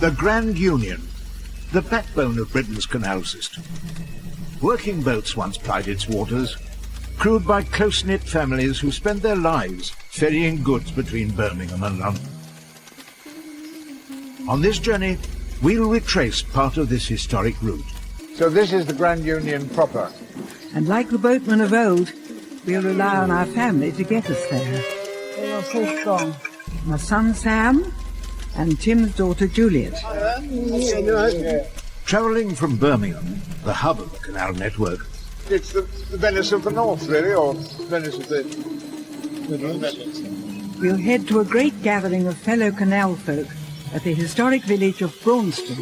The Grand Union, the backbone of Britain's canal system. Working boats once plied its waters, crewed by close-knit families who spent their lives ferrying goods between Birmingham and London. On this journey, we'll retrace part of this historic route. So this is the Grand Union proper. And like the boatmen of old, we'll rely on our family to get us there. They are so strong. My son Sam and Tim's daughter Juliet. Travelling from Birmingham, the hub of the canal network, It's the Venice of the North, really, or Venice of the Midlands. We'll head to a great gathering of fellow canal folk at the historic village of Braunston.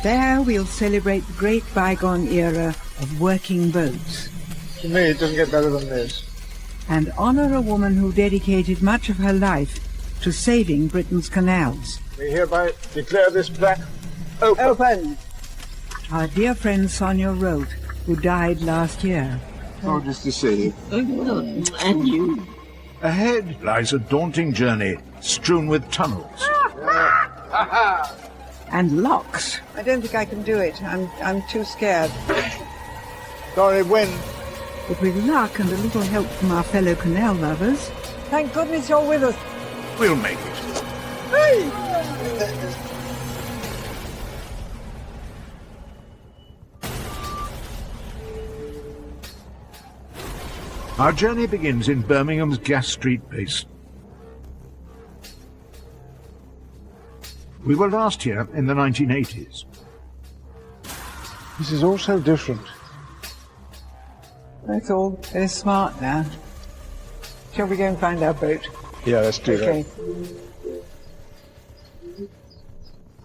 There we'll celebrate the great bygone era of working boats. To me, it doesn't get better than this. And honour a woman who dedicated much of her life to saving Britain's canals. We hereby declare this plaque open. Open. Our dear friend Sonia wrote, who died last year. Gorgeous to see you. And you. ahead lies a daunting journey strewn with tunnels. And locks. I don't think I can do it. I'm too scared. Sorry, wind. But with luck and a little help from our fellow canal lovers, Thank goodness you're with us. We'll make it. Our journey begins in Birmingham's Gas Street base. We were last here in the 1980s. This is all so different. That's all very smart now. Shall we go and find our boat? Yeah, let's do Okay. that.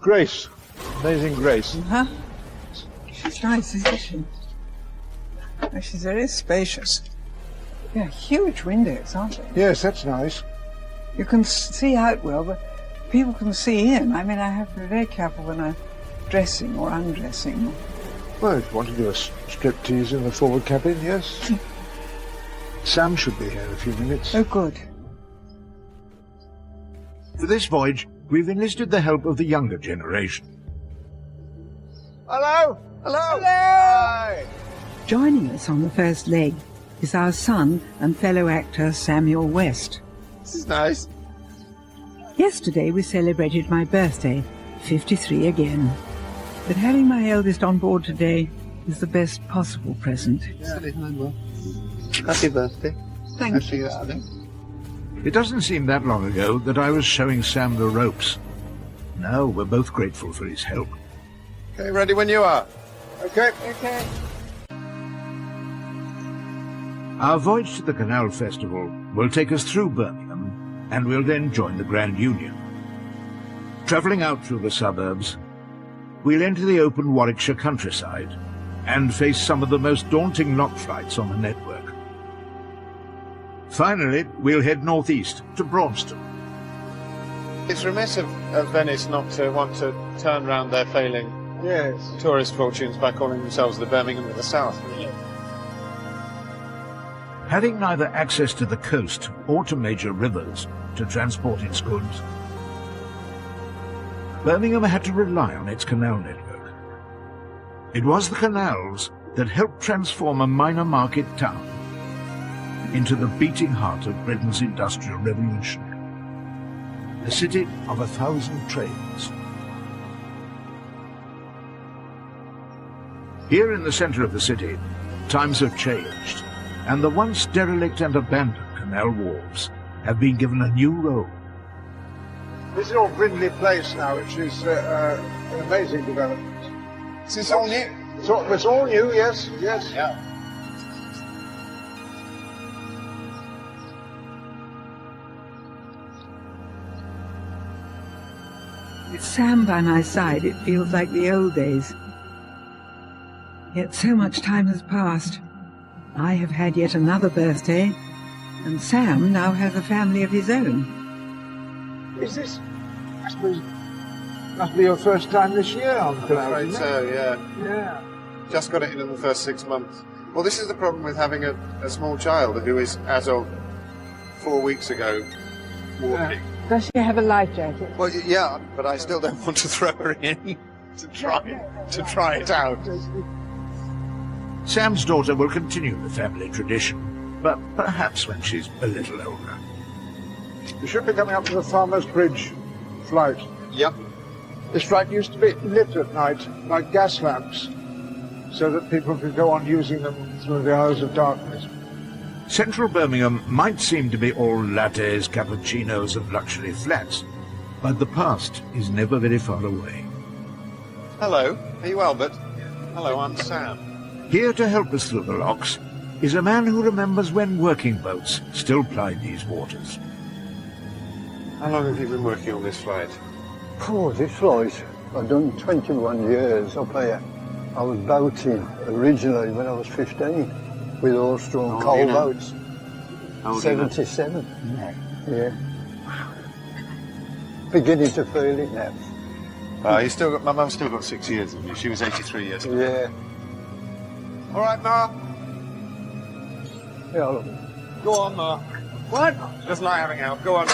Grace. Amazing Grace. Huh? She's nice, isn't she? Oh, she's very spacious. Yeah, huge windows, aren't they? Yes, that's nice. You can see out well, but people can see in. I mean, I have to be very careful when I'm dressing or undressing. Well, if you want to do a striptease in the forward cabin, yes. Sam should be here in a few minutes. Oh, good. For this voyage, we've enlisted the help of the younger generation. Hello! Hello! Hello! Hi! joining us on the first leg is our son and fellow actor Samuel West. This is nice. Yesterday we celebrated my birthday, 53 again. But having my eldest on board today is the best possible present. Happy birthday. Thank you. It doesn't seem that long ago that I was showing Sam the ropes. Now we're both grateful for his help. Okay, ready when you are. Okay. Okay. Our voyage to the Canal Festival will take us through Birmingham, and we'll then join the Grand Union. Travelling out through the suburbs, we'll enter the open Warwickshire countryside and face some of the most daunting lock flights on the network. Finally, we'll head northeast to Braunston. It's remiss of Venice not to want to turn round their failing tourist fortunes by calling themselves the Birmingham of the South. Having neither access to the coast or to major rivers to transport its goods, Birmingham had to rely on its canal network. It was the canals that helped transform a minor market town into the beating heart of Britain's Industrial Revolution, the city of 1,000 trains. Here in the centre of the city, times have changed, and the once derelict and abandoned canal wharves have been given a new role. This is all Brindley Place now, which is an amazing development. Is this all new? It's all new, yes, yes. Yeah. With Sam by my side, it feels like the old days. Yet so much time has passed. I have had yet another birthday, and Sam now has a family of his own. Is this, I suppose, must be your first time this year on Canal, I'm afraid isn't so, yeah. it? Yeah. Just got it in the first 6 months. Well, this is the problem with having a small child who is, as of 4 weeks ago, walking. Does she have a life jacket? Well, yeah, but I still don't want to throw her in to try it out. Sam's daughter will continue the family tradition, but perhaps when she's a little older. You should be coming up to the Farmer's Bridge flight. Yep. This flight used to be lit at night like gas lamps, so that people could go on using them through the hours of darkness. Central Birmingham might seem to be all lattes, cappuccinos and luxury flats, but the past is never very far away. Hello, are you Albert? Hello, I'm Sam. Here to help us through the locks is a man who remembers when working boats still plied these waters. How long have you been working on this flight? Oh, this flight, I've done 21 years up here. I was boating originally when I was 15 with horse-drawn coal boats. 77. Yeah. Beginning to feel it now. You still got, my mum's still got 6 years of you. She was 83 years ago. Yeah. All right, Ma. Yeah, I love it. Go on, Ma. What? Just not having out. Go on.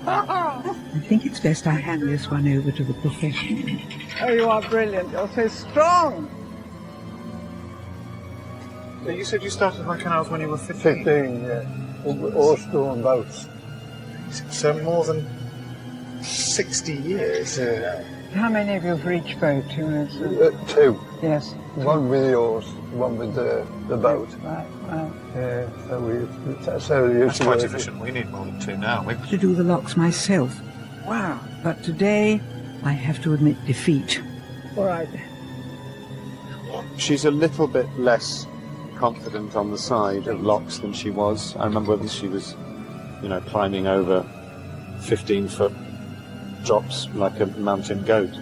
I think it's best I hand this one over to the professional. Oh, you are brilliant. You're so strong. So you said you started on canals when you were 15? 15, yeah. Horse-drawn boats. So more than 60 years. How many of you for each boat? Two. Yes. One with the horse, one with the boat. Right, right. Yeah, that's how we used That's to quite work it. efficient. We need more than two now. To do the locks myself. Wow. But today, I have to admit defeat. All right. She's a little bit less confident on the side of locks than she was. I remember when she was, climbing over 15-foot drops like a mountain goat.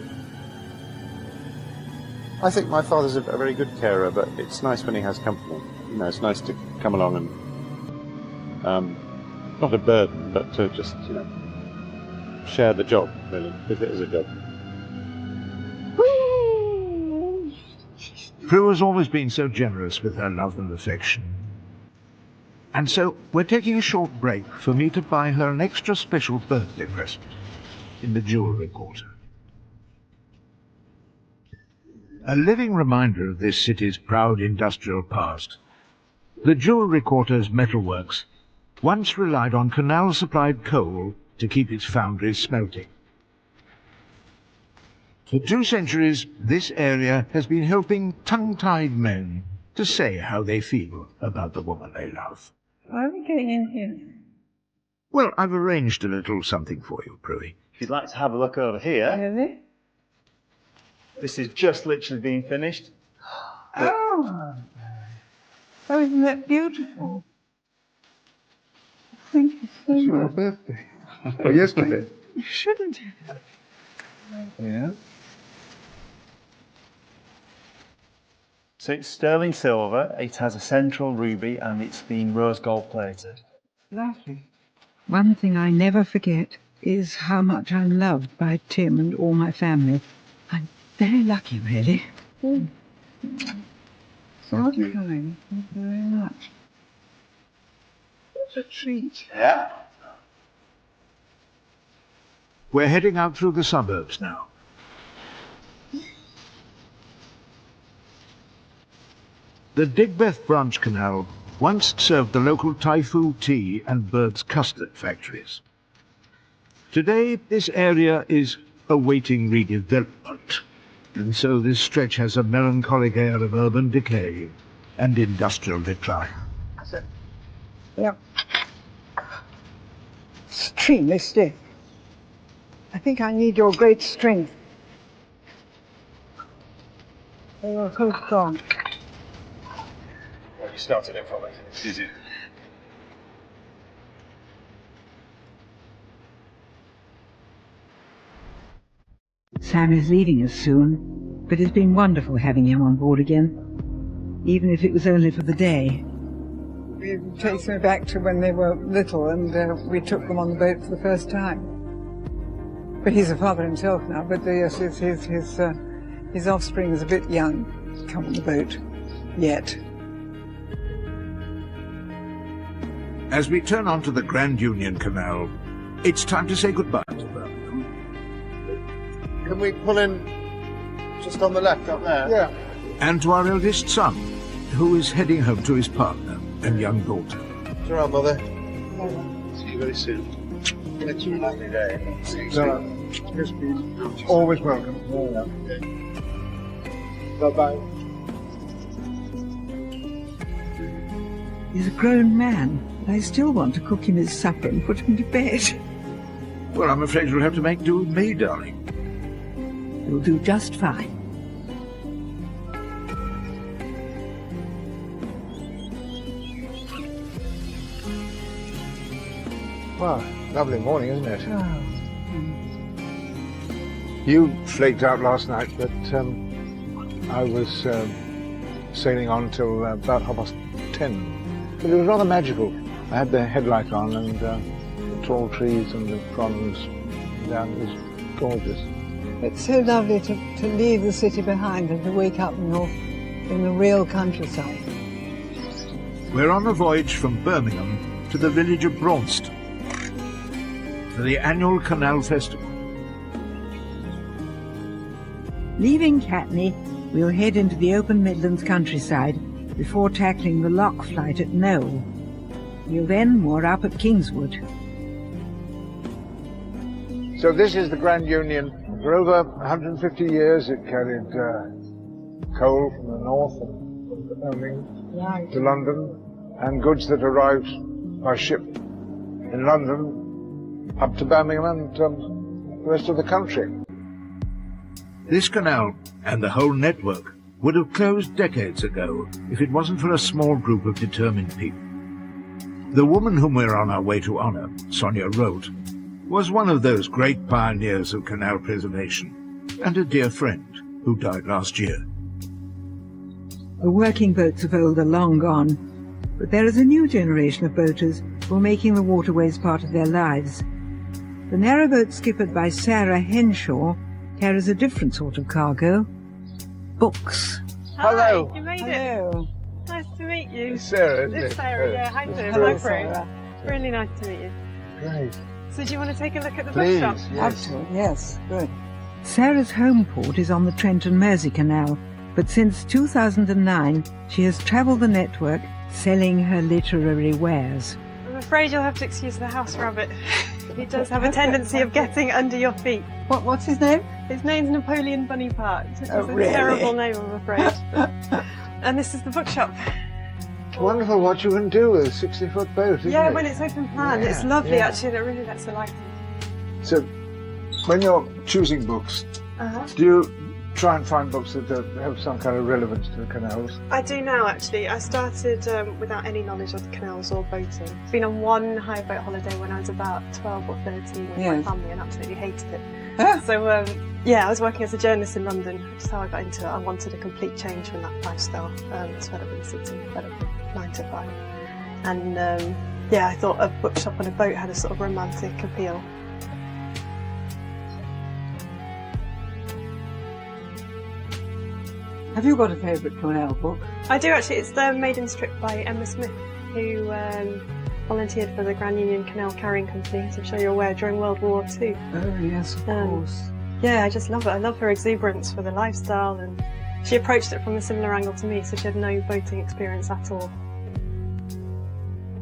I think my father's a very good carer, but it's nice when he has company. It's nice to come along and, not a burden, but to just, share the job, really, if it is a job. Prue has always been so generous with her love and affection. And so we're taking a short break for me to buy her an extra special birthday present in the jewellery quarter. A living reminder of this city's proud industrial past, the jewellery quarter's metalworks once relied on canal-supplied coal to keep its foundries smelting. For 2 centuries, this area has been helping tongue-tied men to say how they feel about the woman they love. Why are we getting in here? Well, I've arranged a little something for you, Pruey. If you'd like to have a look over here, Really? this is just literally being finished. Oh, isn't that beautiful? Thank you so much. birthday. Oh, yesterday. You shouldn't have. Yeah. So it's sterling silver, it has a central ruby, and it's been rose gold plated. Lovely. One thing I never forget is how much I'm loved by Tim and all my family. I'm very lucky, really. So kind. Thank you very much. What a treat. Yeah. We're heading out through the suburbs now. The Digbeth branch canal once served the local Typhoo tea and Bird's custard factories. Today, this area is awaiting redevelopment, and so this stretch has a melancholic air of urban decay and industrial decline. Yeah. Extremely stiff. I think I need your great strength. You're so strong. You started it for me. Did you? Sam is leaving us soon, but it's been wonderful having him on board again, even if it was only for the day. It takes me back to when they were little and we took them on the boat for the first time. But he's a father himself now, but yes, his offspring is a bit young to come on the boat yet. As we turn onto the Grand Union Canal, It's time to say goodbye to Birmingham. Can we pull in Just on the left up there. Yeah. And to our eldest son, who is heading home to his partner and young daughter. It's all right, Mother. See you very soon. It's a lovely day. See you soon. Yes, please. Always welcome. Bye-bye. He's a grown man, but I still want to cook him his supper and put him to bed. Well, I'm afraid you'll have to make do with me, darling. You'll do just fine. Wow, lovely morning, isn't it? You flaked out last night, but I was sailing on till about 10:30. But it was rather magical. I had the headlight on and the tall trees and the fronds down. It was gorgeous. It's so lovely to leave the city behind and to wake up in the real countryside. We're on a voyage from Birmingham to the village of Braunston for the annual Canal Festival. Leaving Catney, we'll head into the open Midlands countryside before tackling the lock flight at Knoll. We'll then moor up at Kingswood. So this is the Grand Union. For over 150 years it carried coal from the north and from Birmingham to London, and goods that arrived by ship in London up to Birmingham and the rest of the country. This canal, and the whole network, would have closed decades ago if it wasn't for a small group of determined people. The woman whom we're on our way to honour, Sonia Rolt, was one of those great pioneers of canal preservation, and a dear friend who died last year. The working boats of old are long gone, but there is a new generation of boaters who are making the waterways part of their lives. The narrowboat skippered by Sarah Henshaw carries a different sort of cargo: books. Hello. Hi, you made Hello. it. Nice to meet you. It's Sarah, isn't It's it? Sarah, yeah. Hi, Tim. Hello, Hi, Prue. Sarah. Really nice to meet you. Great. So do you want to take a look at the Please, bookshop? yes. Yes, good. Sarah's home port is on the Trent and Mersey Canal, but since 2009 she has travelled the network selling her literary wares. I'm afraid you'll have to excuse the house rabbit. He does have a tendency of getting under your feet. What's his name? His name's Napoleon Bonaparte. It's Oh, a really? terrible name, I'm afraid. And this is the bookshop. It's wonderful what you can do with a 60-foot boat, isn't Yeah, it? when it's open plan, Yeah, it's lovely yeah. actually, and it really lets the light in. So, when you're choosing books, do you try and find books that have some kind of relevance to the canals? I do now, actually. I started without any knowledge of the canals or boating. I've been on one hire boat holiday when I was about 12 or 13 with my Yes. family and absolutely hated it. Ah. So, yeah, I was working as a journalist in London. That's how I got into it. I wanted a complete change from that lifestyle. It's fed up with the city, fed up with 9 to 5. And, yeah, I thought a bookshop on a boat had a sort of romantic appeal. Have you got a favourite Canal book? I do actually. It's the Maiden Strip by Emma Smith, who volunteered for the Grand Union Canal Carrying Company, as I'm sure you're aware, during World War II. Oh, yes, of course. Yeah, I just love it. I love her exuberance for the lifestyle, and she approached it from a similar angle to me, so she had no boating experience at all.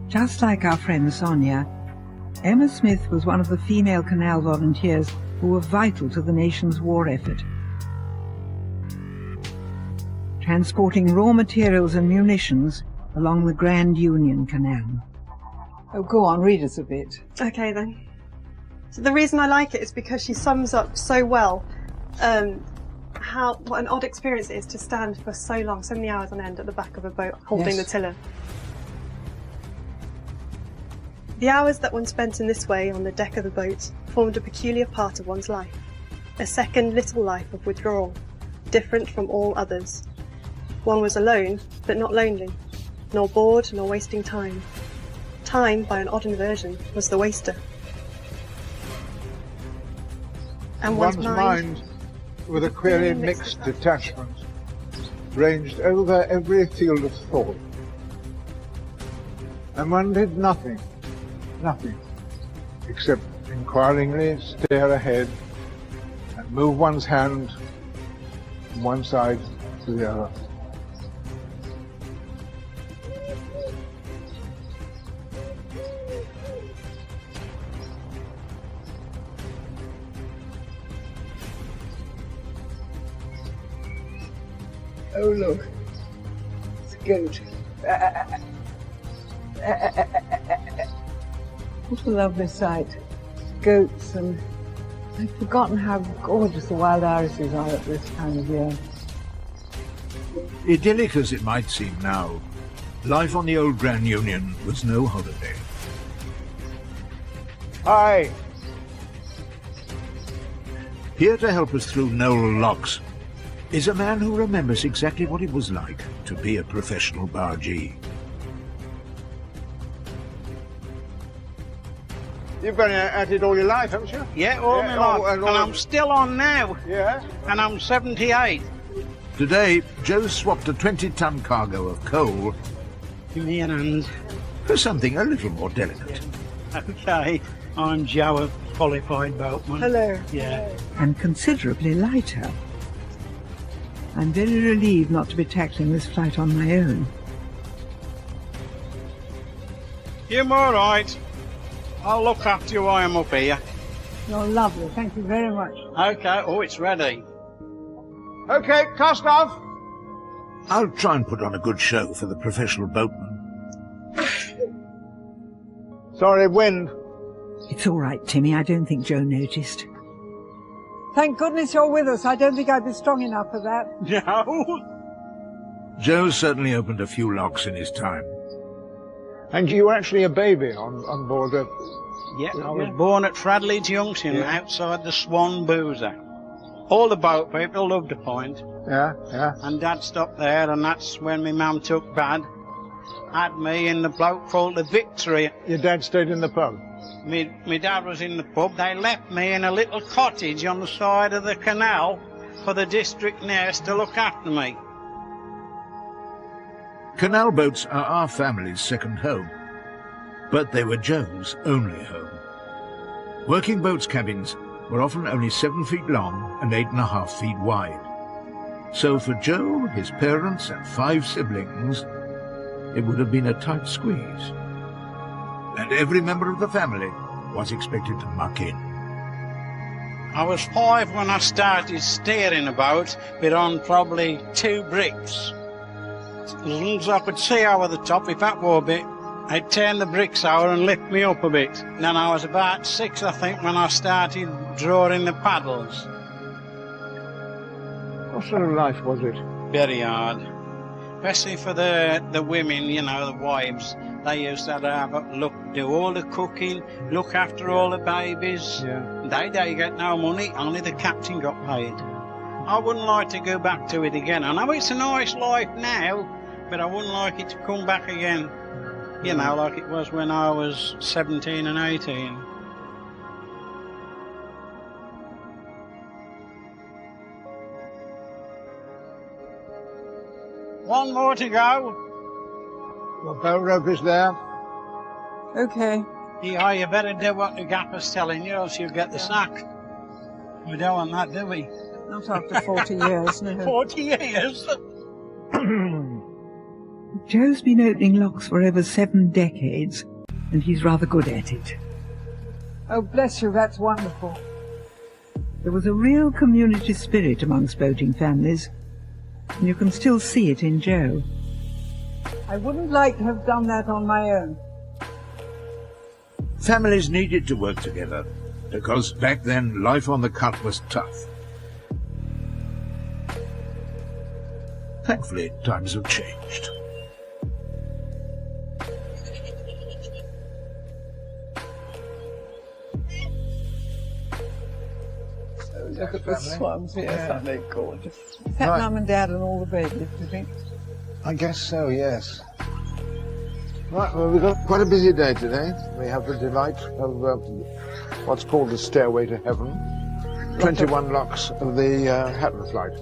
Just like our friend Sonia, Emma Smith was one of the female canal volunteers who were vital to the nation's war effort. Transporting raw materials and munitions along the Grand Union Canal. Oh, go on, read us a bit. Okay then. So the reason I like it is because she sums up so well what an odd experience it is to stand for so long, so many hours on end at the back of a boat holding Yes. the tiller. The hours that one spent in this way on the deck of the boat formed a peculiar part of one's life, a second little life of withdrawal, different from all others. One was alone, but not lonely, nor bored, nor wasting time. Time, by an odd inversion, was the waster. And one's mind, with a query mixed detachment, ranged over every field of thought. And one did nothing, except Inquiringly stare ahead and move one's hand from one side to the other. Oh, look. It's a goat. What a lovely sight. Goats, and I've forgotten how gorgeous the wild irises are at this time of year. Idyllic as it might seem now, life on the old Grand Union was no holiday. Hi! Here to help us through Noel Locks is a man who remembers exactly what it was like to be a professional bargee. You've been at it all your life, haven't you? Yeah, all my life. And I'm still on now. Yeah? And I'm 78. Today, Joe swapped a 20-ton cargo of coal Give me your hand. for something a little more delicate. Okay, I'm Joe, a qualified boatman. Hello. Yeah. And considerably lighter. I'm very relieved not to be tackling this flight on my own. You're all right. I'll look after you while I'm up here. You're lovely. Thank you very much. Okay, oh, it's ready. Okay, cast off! I'll try and put on a good show for the professional boatman. Sorry, wind. It's all right, Timmy. I don't think Joe noticed. Thank goodness you're with us. I don't think I'd be strong enough for that. No. Joe's certainly opened a few locks in his time. And you were actually a baby on board the... Yeah, I was born at Fradley Junction, outside the Swan Boozer. All the boat people loved the point. Yeah, yeah. And Dad stopped there, and that's when my mum took bad. Had me in the bloke called the Victory. Your dad stayed in the pub? My dad was in the pub. They left me in a little cottage on the side of the canal for the district nurse to look after me. Canal boats are our family's second home, but they were Joe's only home. Working boats' cabins were often only 7 feet long and 8.5 feet wide. So for Joe, his parents and 5 siblings, it would have been a tight squeeze. And every member of the family was expected to muck in. I was 5 when I started steering a boat, but on probably 2 bricks. As long as I could see over the top, if that were a bit, I'd turn the bricks over and lift me up a bit. Then I was about 6, I think, when I started drawing the paddles. What sort of life was it? Very hard. Especially for the women, you know, the wives. They used to do all the cooking, look after all the babies. Yeah. They get no money, only the captain got paid. I wouldn't like to go back to it again. I know it's a nice life now, but I wouldn't like it to come back again. You know, like it was when I was 17 and 18. One more to go. The boat rope is there. Okay. Yeah, you better do what the gaffer's telling you, else you'll get the sack. We don't want that, do we? Not after 40 years, no. 40 years? Joe's been opening locks for over 7 decades, and he's rather good at it. Oh, bless you, that's wonderful. There was a real community spirit amongst boating families, and you can still see it in Joe. I wouldn't like to have done that on my own. Families needed to work together, because back then life on the cut was tough. Thankfully, times have changed. Look at the swans, yes, aren't they gorgeous? Is that Mum and Dad and all the babies, do you think? I guess so, yes. Right, well, we've got quite a busy day today. We have the delight of what's called the Stairway to Heaven. 21 locks of the Hatton flight.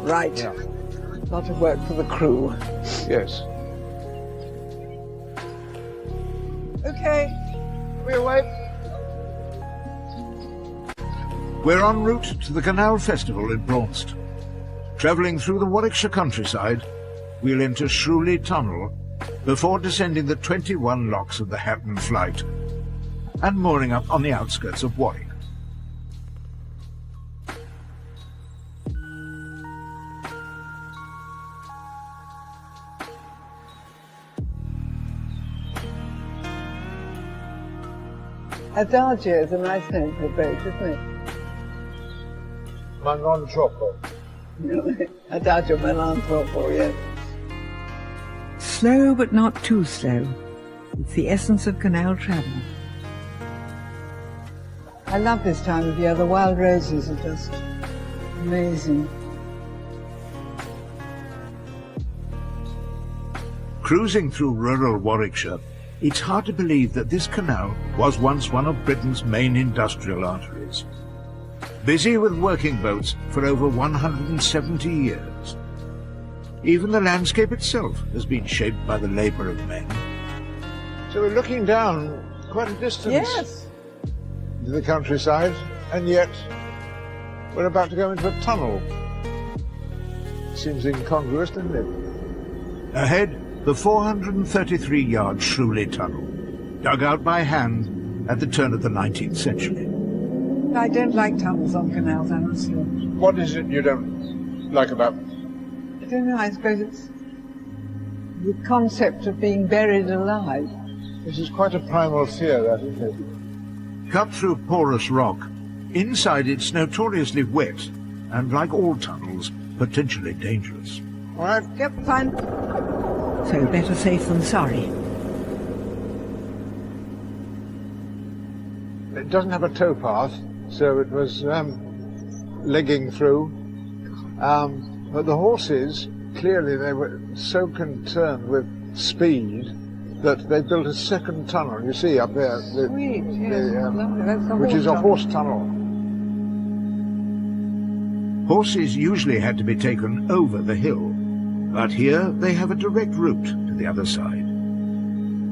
Right. Yeah. A lot of work for the crew. Yes. Okay. We away. We're en route to the Canal Festival in Braunston. Travelling through the Warwickshire countryside, we'll enter Shrewley Tunnel before descending the 21 locks of the Hatton Flight and mooring up on the outskirts of Warwick. Adagio is a nice name for a boat, isn't it? Ma non troppo. Adagio ma non troppo, yes. Slow but not too slow. It's the essence of canal travel. I love this time of year. The wild roses are just amazing. Cruising through rural Warwickshire, it's hard to believe that this canal was once one of Britain's main industrial arteries. Busy with working boats for over 170 years. Even the landscape itself has been shaped by the labour of men. So we're looking down quite a distance Yes. to the countryside, and yet we're about to go into a tunnel. Seems incongruous, doesn't it? Ahead, the 433-yard Shrewley Tunnel, dug out by hand at the turn of the 19th century. I don't like tunnels on canals, honestly. What is it you don't like about them? I don't know, I suppose it's the concept of being buried alive. This is quite a primal fear, that, isn't it? Cut through porous rock, inside it's notoriously wet and, like all tunnels, potentially dangerous. All right. Yep, fine. So better safe than sorry. It doesn't have a towpath, so it was legging through. But the horses, clearly they were so concerned with speed that they built a second tunnel. You see up there, Sweet, yes, lovely. That's the which is a tunnel. horse tunnel. Horses usually had to be taken over the hill, but here they have a direct route to the other side.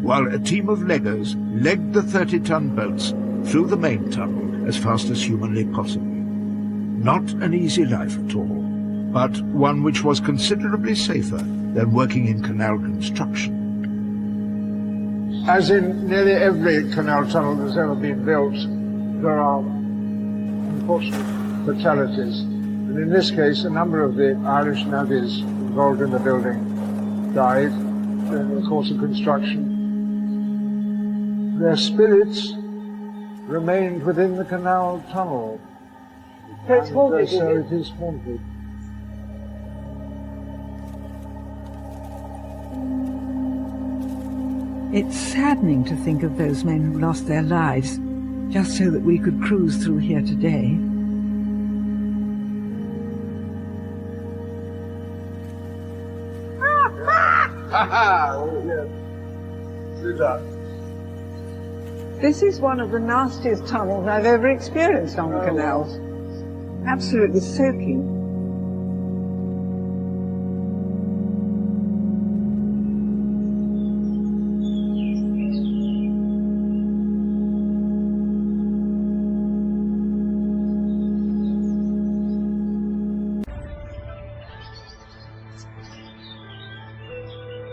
While a team of leggers legged the 30-ton boats through the main tunnel as fast as humanly possible. Not an easy life at all, but one which was considerably safer than working in canal construction. As in nearly every canal tunnel that's ever been built, there are unfortunate fatalities. And in this case, a number of the Irish navvies involved in the building died during the course of construction. Their spirits remained within the canal tunnel. So it's haunted, So is it is haunted. It's saddening to think of those men who lost their lives just so that we could cruise through here today. This is one of the nastiest tunnels I've ever experienced on canals. Absolutely soaking.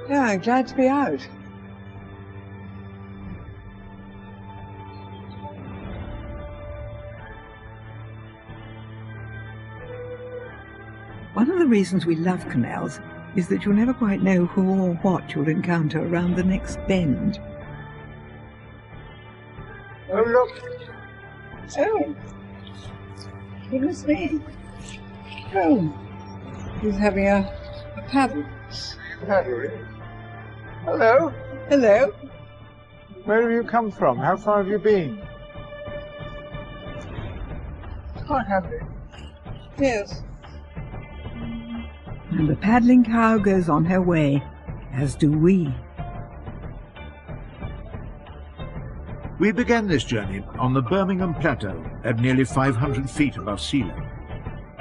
Yeah, I'm glad to be out. One of the reasons we love canals is that you'll never quite know who or what you'll encounter around the next bend. Oh, look. Oh, goodness me. Oh, he's having a paddle. Hello. Hello. Where have you come from? How far have you been? Quite happy. Yes. And the paddling cow goes on her way, as do we. We began this journey on the Birmingham Plateau at nearly 500 feet above sea level.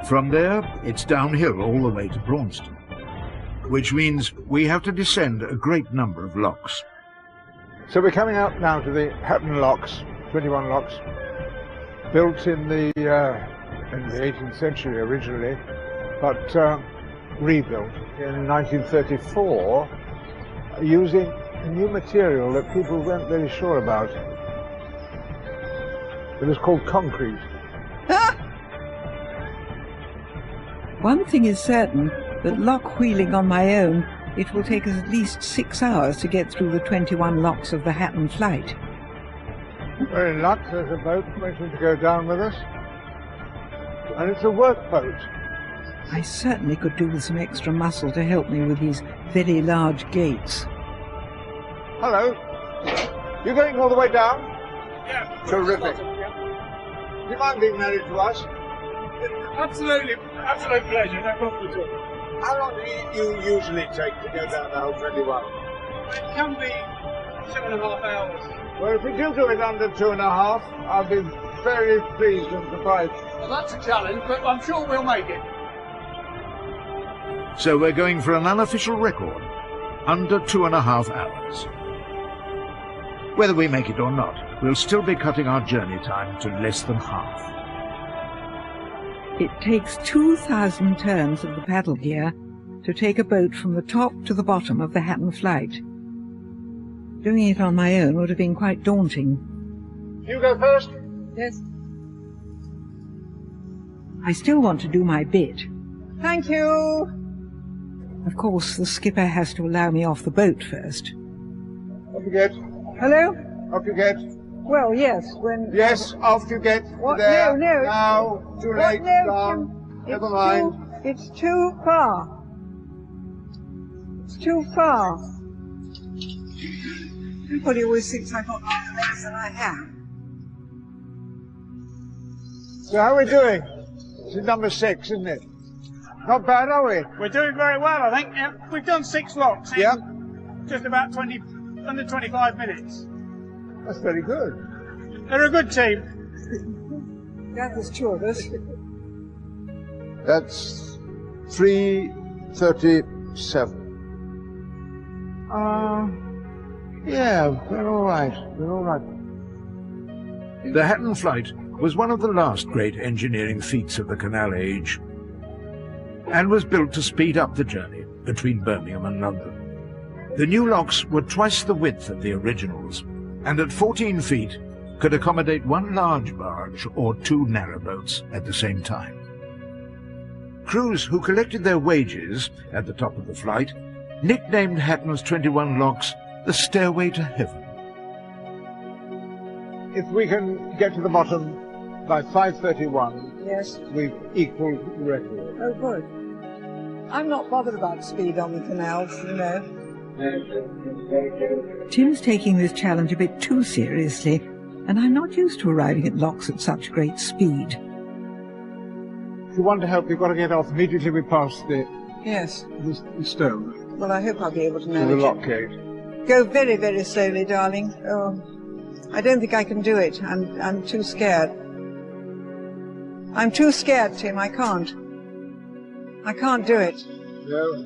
From there, it's downhill all the way to Braunston, which means we have to descend a great number of locks. So we're coming out now to the Hatton locks, 21 locks. built in the 18th century originally, but rebuilt in 1934 using a new material that people weren't very sure about. It was called concrete. One thing is certain, that lock wheeling on my own, it will take us at least 6 hours to get through the 21 locks of the Hatton flight. We're in luck, there's a boat waiting to go down with us. And it's a work boat. I certainly could do with some extra muscle to help me with these very large gates. Hello. You going all the way down? Yeah. Terrific. Do you mind being married to us? Absolutely. Absolute pleasure. No problem at all. How long do you usually take to go down the whole 21? It can be 2.5 hours. Well, if we do it under 2.5, I'll be very pleased and surprised. Well, that's a challenge, but I'm sure we'll make it. So we're going for an unofficial record, under 2.5 hours. Whether we make it or not, we'll still be cutting our journey time to less than half. It takes 2,000 turns of the paddle gear to take a boat from the top to the bottom of the Hatton flight. Doing it on my own would have been quite daunting. You go first? Yes. I still want to do my bit. Thank you. Of course, the skipper has to allow me off the boat first. Off you get. Hello? Off you get. Well, yes, when... Yes, off you get. What? There. No. Now, too late, No, gone. Never mind. It's too far. It's too far. Everybody always thinks I've got longer legs than I have. So how are we doing? This is number 6, isn't it? Not bad, are we? We're doing very well, I think. Yeah, we've done 6 locks in Yeah. just about under 25 minutes. That's very good. They're a good team. That was two of us. That's 3:37. Yeah, they're all right. They're all right. The Hatton flight was one of the last great engineering feats of the Canal age, and was built to speed up the journey between Birmingham and London. The new locks were twice the width of the originals, and at 14 feet could accommodate one large barge or 2 narrow boats at the same time. Crews who collected their wages at the top of the flight nicknamed Hatton's 21 locks the Stairway to Heaven. If we can get to the bottom by 5:31, Yes. we've equalled the record. Oh, good. I'm not bothered about speed on the canals, you know. Tim's taking this challenge a bit too seriously, and I'm not used to arriving at locks at such great speed. If you want to help, you've got to get off immediately we pass the Yes. stone Well, I hope I'll be able to to the manage it. lock gate. Go very, very slowly, darling. Oh, I don't think I can do it. I'm too scared. I'm too scared, Tim. I can't do it. No.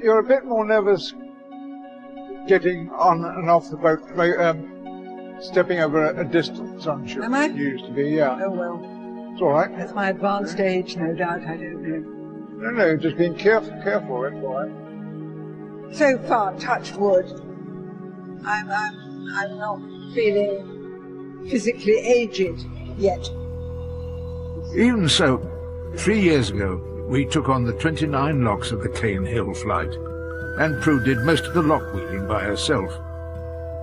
You're a bit more nervous getting on and off the boat, stepping over a distance, aren't you? Am I? You used to be, yeah. Oh, well. It's all right. That's my advanced age, no doubt. I don't know. No, just being careful, that's all right. So far, touch wood, I'm not feeling physically aged yet. Even so, 3 years ago, we took on the 29 locks of the Cane Hill flight, and Prue did most of the lock wheeling by herself.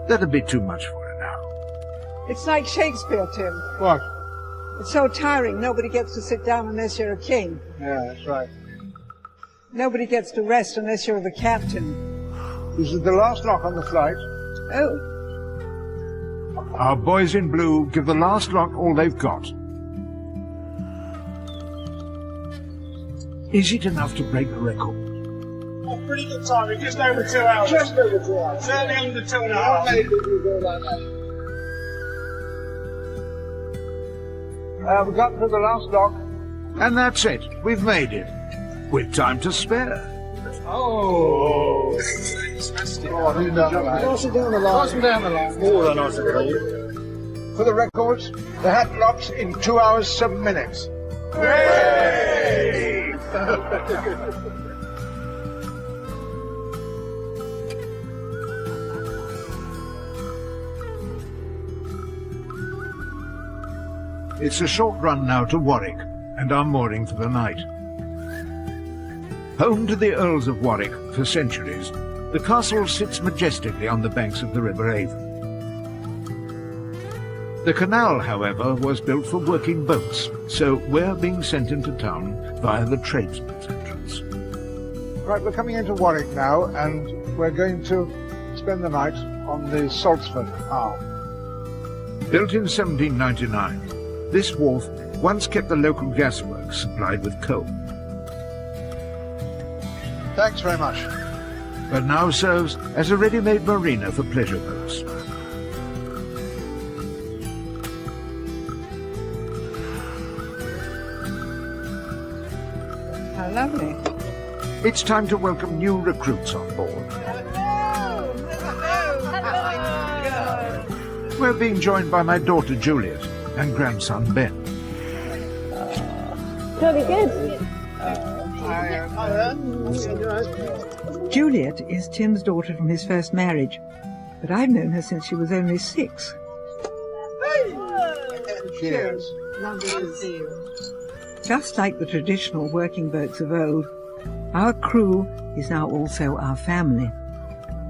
That'd be too much for her now. It's like Shakespeare, Tim. What? It's so tiring. Nobody gets to sit down unless you're a king. Yeah, that's right. Nobody gets to rest unless you're the captain. This is the last lock on the flight. Oh, Our boys in blue give the last lock all they've got. Is it enough to break the record? Oh, pretty good timing, just over 2 hours. Just over 2 hours. Certainly under 2.5. How many did you go like that? We've got to the last lock. And that's it. We've made it. With time to spare. Oh, Oh, I didn't know that. Cross them down the line. More than I suppose. For the records, the hat drops in 2 hours, 7 minutes. Hooray! It's a short run now to Warwick and our mooring for the night. Home to the Earls of Warwick for centuries, the castle sits majestically on the banks of the River Avon. The canal, however, was built for working boats, so we're being sent into town via the tradesman's entrance. Right, we're coming into Warwick now, and we're going to spend the night on the Saltsford Arm. Built in 1799, this wharf once kept the local gasworks supplied with coal, Thanks very much. but now serves as a ready-made marina for pleasure boats. How lovely. It's time to welcome new recruits on board. We're being joined by my daughter Juliet and grandson Ben. Very good. Juliet is Tim's daughter from his first marriage, but I've known her since she was only 6. Cheers. Lovely to see you. Just like the traditional working boats of old, our crew is now also our family.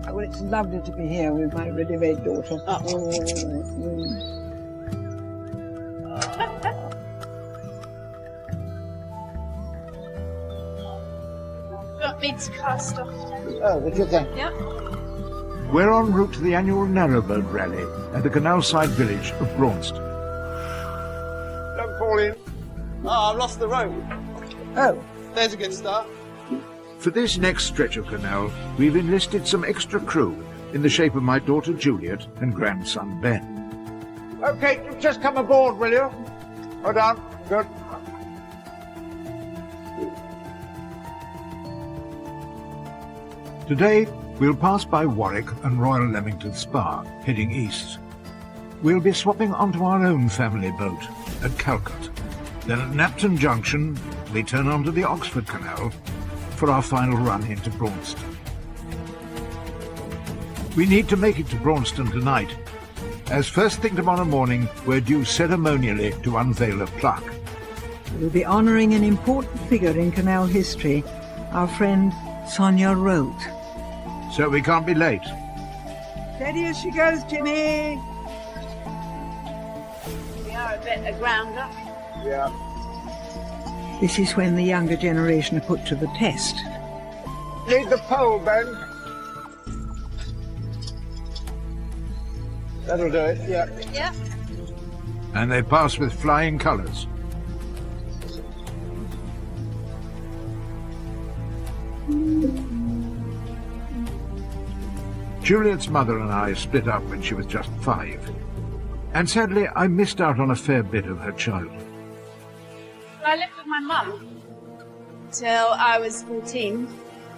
Well, it's lovely to be here with my ready-made daughter. Got me to cast off. Oh, what do you think? Yeah. We're en route to the annual narrowboat rally at the canal-side village of Braunston. Don't fall in. Oh, I've lost the rope. Oh, There's a good start. For this next stretch of canal, we've enlisted some extra crew in the shape of my daughter Juliet and grandson Ben. Okay, just come aboard, will you? Hold on. Good. Today, we'll pass by Warwick and Royal Leamington Spa, heading east. We'll be swapping onto our own family boat at Calcutta. Then at Napton Junction, we turn onto the Oxford Canal for our final run into Braunston. We need to make it to Braunston tonight, as first thing tomorrow morning we're due ceremonially to unveil a plaque. We'll be honouring an important figure in canal history, our friend Sonia Rote. So we can't be late. Steady as she goes, Jimmy! We are a bit aground up. Yeah. This is when the younger generation are put to the test. Need the pole, Ben. That'll do it, yeah. Yeah. And they pass with flying colours. Juliet's mother and I split up when she was just 5. And sadly, I missed out on a fair bit of her childhood. I lived with my mum till I was 14,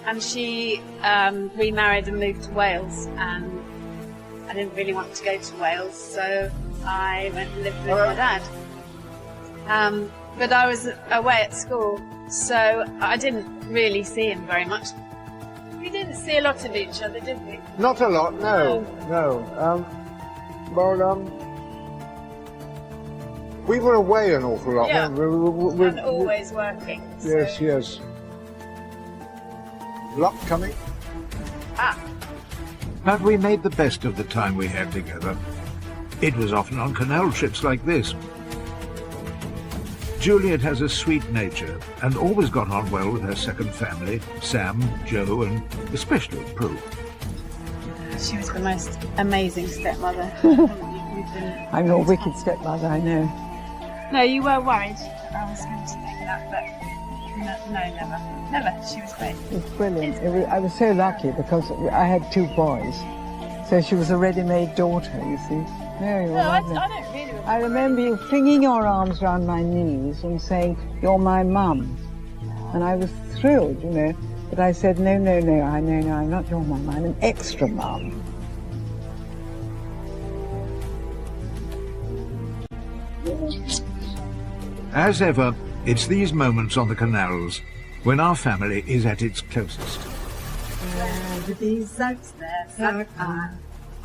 and she remarried and moved to Wales, and I didn't really want to go to Wales, so I went and lived with my dad. But I was away at school, so I didn't really see him very much. We didn't see a lot of each other, did we? Not a lot, no. We were away an awful lot. Yeah. weren't we? And always working. So. Yes, yes. Lot coming. But we made the best of the time we had together. It was often on canal trips like this. Juliet has a sweet nature and always got on well with her second family, Sam, Joe, and especially Prue. She was the most amazing stepmother. I'm your wicked stepmother, I know. No, you were worried. I was going to think that, but no, never. Never. She was great. It was brilliant. I was so lucky because I had 2 boys. So she was a ready-made daughter, you see. Very No, I lovely. don't really remember. I remember you flinging your arms round my knees and saying, "You're my mum." And I was thrilled, you know. But I said, no, I'm not your mum. I'm an extra mum. As ever, it's these moments on the canals when our family is at its closest. Where the bees suck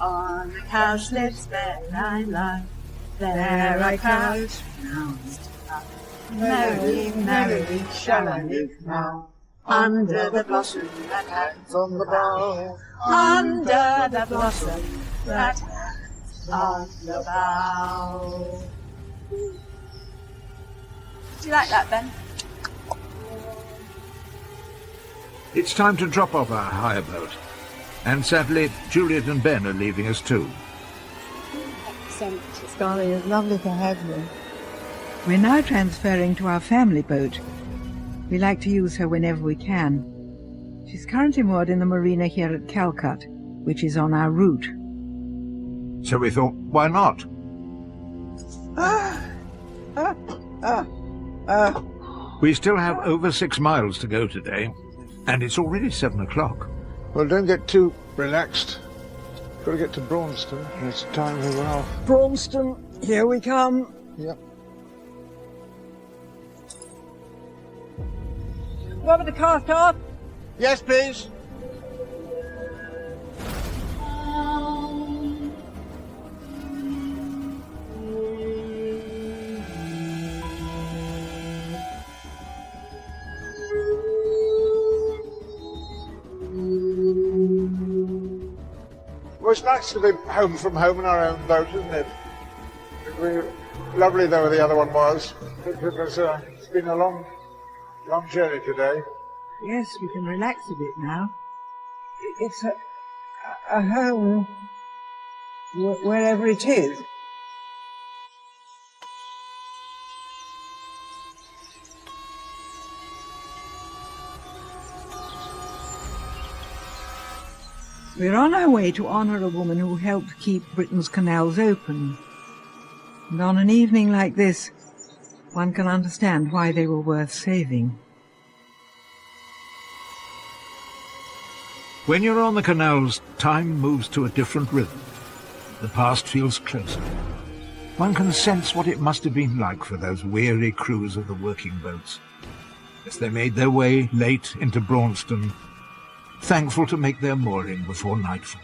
on the cowslips where I lie. There I couch, merrily, merrily shall I live now. Under the blossom that hangs on the bough. Under the blossom that hangs on the bough. Do you like that, Ben? It's time to drop off our hire boat. And sadly, Juliet and Ben are leaving us too. Scarlett, it's lovely to have you. We're now transferring to our family boat. We like to use her whenever we can. She's currently moored in the marina here at Calcutta, which is on our route. So we thought, why not? We still have over 6 miles to go today, and it's already 7 o'clock. Well, don't get too relaxed. Got to get to Braunston. It's time we were off. Braunston, here we come. Yep. Want me to cast off? Yes, please. Well, it's nice to be home from home in our own boat, isn't it? Lovely though the other one was. It's been a long journey today. Yes, we can relax a bit now. It's a home wherever it is. We're on our way to honour a woman who helped keep Britain's canals open. And on an evening like this, one can understand why they were worth saving. When you're on the canals, time moves to a different rhythm. The past feels closer. One can sense what it must have been like for those weary crews of the working boats, as they made their way late into Braunston, thankful to make their mooring before nightfall.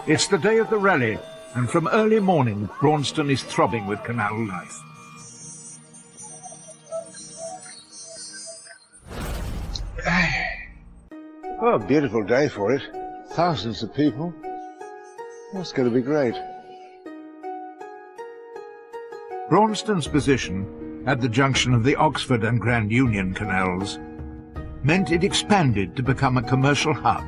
It's the day of the rally, and from early morning, Braunston is throbbing with canal life. Oh, a beautiful day for it. Thousands of people. That's going to be great. Braunston's position at the junction of the Oxford and Grand Union canals meant it expanded to become a commercial hub.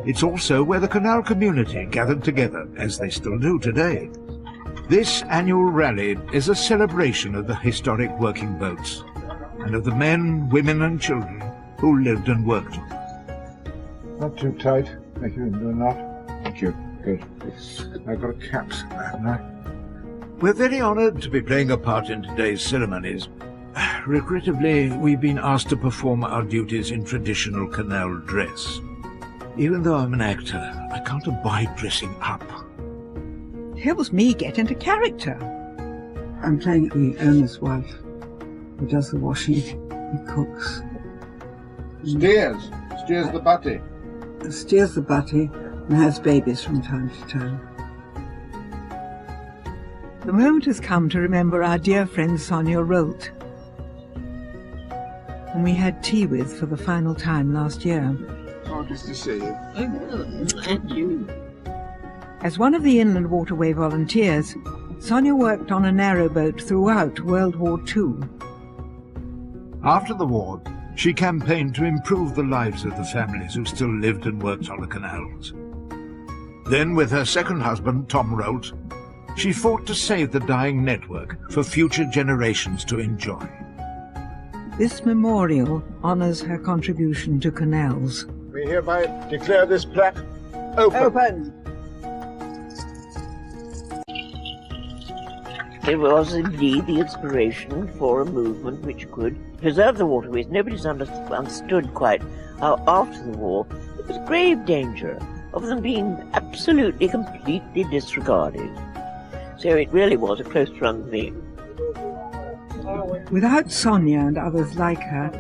It's also where the canal community gathered together, as they still do today. This annual rally is a celebration of the historic working boats, and of the men, women and children who lived and worked on them. Not too tight. Thank you. No, not. Thank you. Good. I've got a cap now. We're very honoured to be playing a part in today's ceremonies. Regrettably, we've been asked to perform our duties in traditional canal dress. Even though I'm an actor, I can't abide dressing up. Helps me get into character. I'm playing the owner's wife, who does the washing and cooks. Steers the butty. Steers the butty and has babies from time to time. The moment has come to remember our dear friend Sonia Rolt, whom we had tea with for the final time last year. Oh, just to see you. And you. As one of the Inland Waterway volunteers, Sonia worked on a narrowboat throughout World War II. After the war, she campaigned to improve the lives of the families who still lived and worked on the canals. Then, with her second husband, Tom Rolt, she fought to save the dying network for future generations to enjoy. This memorial honours her contribution to canals. We hereby declare this plaque open. It was indeed the inspiration for a movement which could preserve the waterways. Nobody's understood quite how after the war there was grave danger of them being absolutely, completely disregarded. So it really was a close-run thing. Without Sonia and others like her,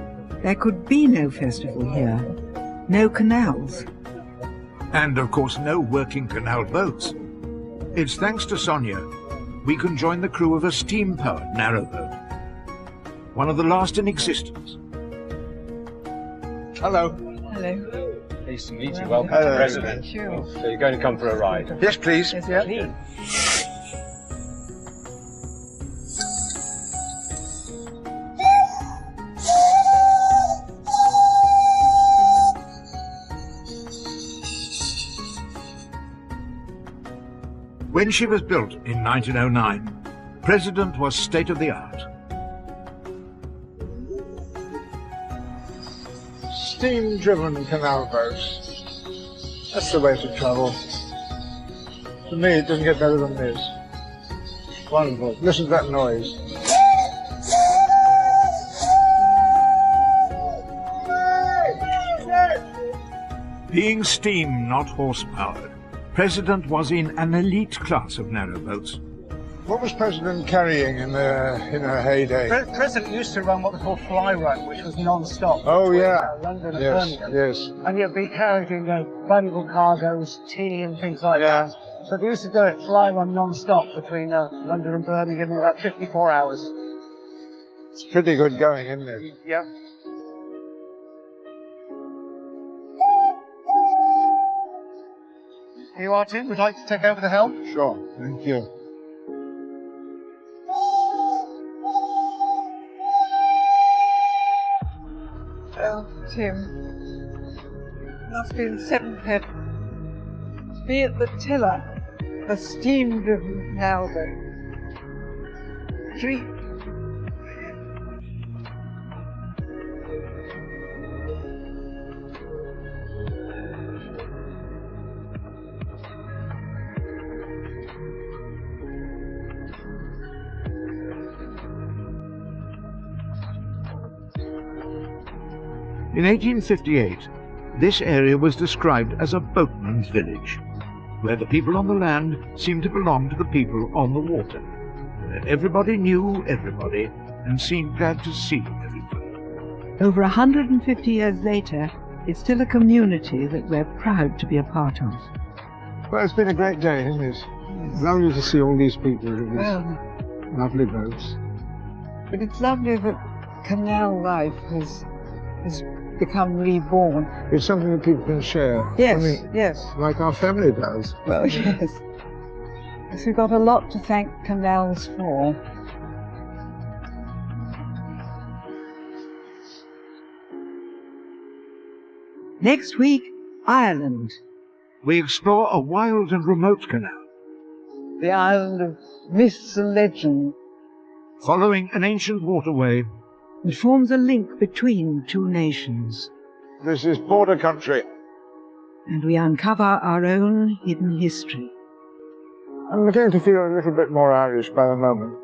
there could be no festival here, no canals. And of course no working canal boats. It's thanks to Sonia we can join the crew of a steam-powered narrowboat, one of the last in existence. Hello. Hello. Pleased to meet you. Welcome Hello. to President. Sure. So you're going to come for a ride? Yes, please. Yes, Yeah. please. When she was built in 1909, President was state-of-the-art. Steam-driven canal boats. That's the way to travel. To me, it doesn't get better than this. Wonderful. Listen to that noise. Being steam, not horse-powered, President was in an elite class of narrowboats. What was President carrying in her heyday? President used to run what they call fly run, which was non-stop. Oh, yeah. London and Yes, Birmingham. yes. And you'd be carrying valuable cargoes, tea and things like that. So they used to do it fly run non-stop between London and Birmingham in about 54 hours. It's pretty good going, isn't it? Yeah. Here you are, Tim. Would you like to take over the helm? Sure. Thank you. Well, Tim, must be the seventh heaven. To be at the tiller, a steam-driven canal boat. 3. In 1858, this area was described as a boatman's village, where the people on the land seemed to belong to the people on the water, where everybody knew everybody and seemed glad to see everybody. Over 150 years later, it's still a community that we're proud to be a part of. Well, it's been a great day, isn't it? It's lovely to see all these people with these Well, lovely boats. but it's lovely that canal life has become reborn. It's something that people can share. Yes, I mean, yes. like our family does. Well, yes. Yes, we've got a lot to thank canals for. Next week, Ireland. We explore a wild and remote canal, The island of myths and legends. following an ancient waterway. It forms a link between two nations, This is border country. and we uncover our own hidden history. I'm beginning to feel a little bit more Irish by the moment.